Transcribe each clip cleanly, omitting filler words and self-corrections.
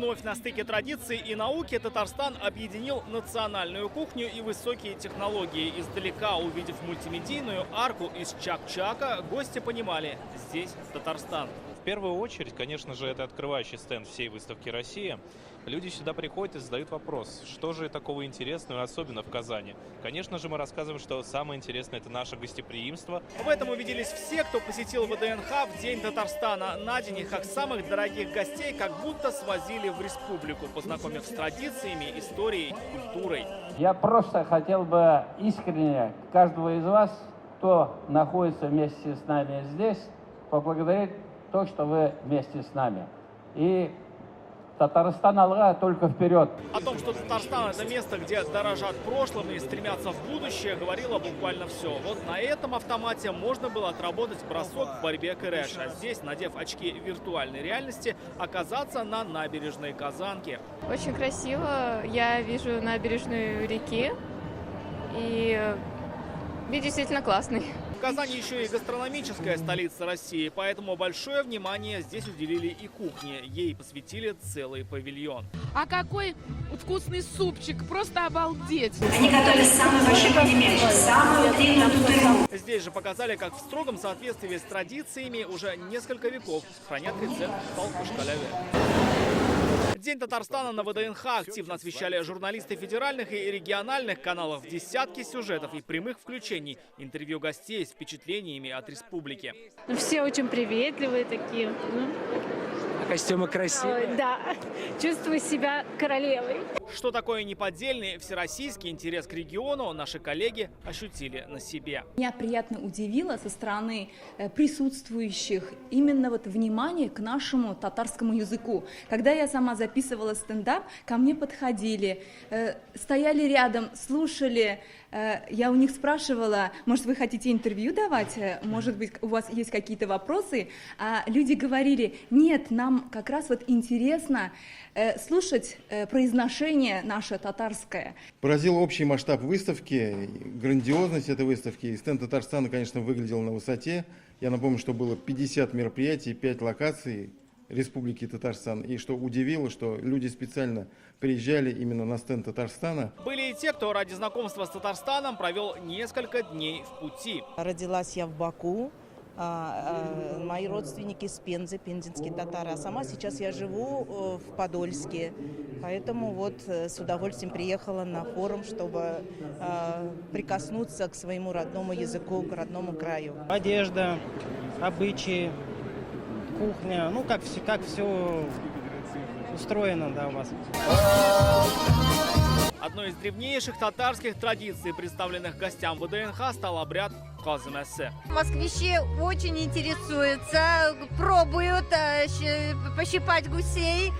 Вновь на стыке традиций и науки Татарстан объединил национальную кухню и высокие технологии. Издалека увидев мультимедийную арку из Чак-Чака, гости понимали – здесь Татарстан. В первую очередь, конечно же, это открывающий стенд всей выставки «Россия». Люди сюда приходят и задают вопрос, что же такого интересного, особенно в Казани. Конечно же, мы рассказываем, что самое интересное – это наше гостеприимство. В этом убедились все, кто посетил ВДНХ в День Татарстана. На день их, как самых дорогих гостей, как будто свозили в республику, познакомив с традициями, историей, культурой. Я просто хотел бы искренне каждого из вас, кто находится вместе с нами здесь, поблагодарить то, что вы вместе с нами. И Татарстан алга, только вперед. О том, что Татарстан – это место, где дорожат прошлым и стремятся в будущее, говорило буквально все. Вот на этом автомате можно было отработать бросок в борьбе кэрэш. А здесь, надев очки виртуальной реальности, оказаться на набережной Казанки. Очень красиво. Я вижу набережную реки. И вид действительно классный. В Казани еще и гастрономическая столица России, поэтому большое внимание здесь уделили и кухне. Ей посвятили целый павильон. А какой вкусный супчик, просто обалдеть! Они готовят самый большой пельмень, самую длинную тутырку. Здесь же показали, как в строгом соответствии с традициями уже несколько веков хранят рецепт палку-шкаляве. День Татарстана на ВДНХ активно освещали журналисты федеральных и региональных каналов. Десятки сюжетов и прямых включений, интервью гостей с впечатлениями от республики. Все очень приветливые такие. Костюмы красивые. Да, чувствую себя королевой. Что такое неподдельный всероссийский интерес к региону, наши коллеги ощутили на себе. Меня приятно удивило со стороны присутствующих именно вот внимание к нашему татарскому языку. Когда я сама записывала стендап, ко мне подходили, стояли рядом, слушали. Я у них спрашивала, может, вы хотите интервью давать, может быть, у вас есть какие-то вопросы, а люди говорили, нет, нам как раз вот интересно слушать произношение наше татарское. Поразил общий масштаб выставки, грандиозность этой выставки. И стенд Татарстана, конечно, выглядел на высоте. Я напомню, что было 50 мероприятий, 5 локаций Республики Татарстан. И что удивило, что люди специально приезжали именно на стенд Татарстана. Были и те, кто ради знакомства с Татарстаном провел несколько дней в пути. Родилась я в Баку. Мои родственники из Пензы, пензенские татары. А сама сейчас я живу в Подольске. Поэтому вот с удовольствием приехала на форум, чтобы прикоснуться к своему родному языку, к родному краю. Одежда, обычаи, кухня, ну как все устроено, да, у вас. Одной из древнейших татарских традиций, представленных гостям ВДНХ, стал обряд казы-мэсэ. Москвичи очень интересуются, пробуют пощипать гусей,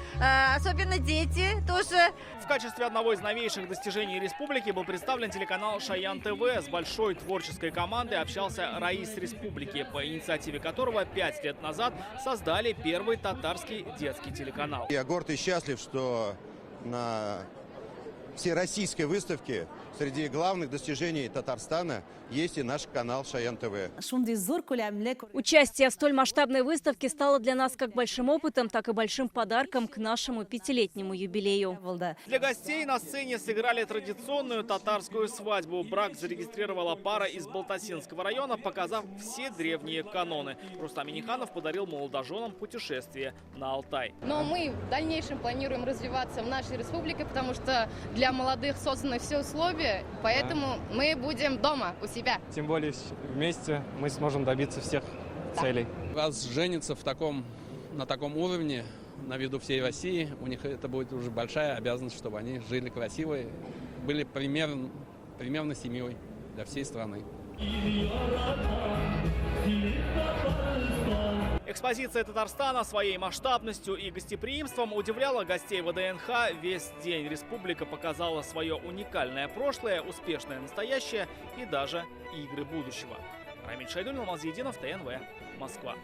особенно дети тоже. В качестве одного из новейших достижений республики был представлен телеканал «Шаян ТВ». С большой творческой командой общался раис республики, по инициативе которого 5 лет назад создали первый татарский детский телеканал. Я горд и счастлив, что на всероссийской выставке среди главных достижений Татарстана есть и наш канал «Шаян ТВ». Участие в столь масштабной выставке стало для нас как большим опытом, так и большим подарком к нашему 5-летнему юбилею. Для гостей на сцене сыграли традиционную татарскую свадьбу. Брак зарегистрировала пара из Балтасинского района, показав все древние каноны. Рустам Миниханов подарил молодоженам путешествие на Алтай. Но мы в дальнейшем планируем развиваться в нашей республике, потому что для молодых созданы все условия, поэтому мы будем дома у себя. Тем более вместе мы сможем добиться всех целей. Раз женятся на таком уровне, на виду всей России, у них это будет уже большая обязанность, чтобы они жили красиво, были примерно семьей для всей страны. Экспозиция Татарстана своей масштабностью и гостеприимством удивляла гостей ВДНХ весь день. Республика показала свое уникальное прошлое, успешное настоящее и даже игры будущего. Рамиль Шайдуллин, Алмаз Единов, ТНВ, Москва.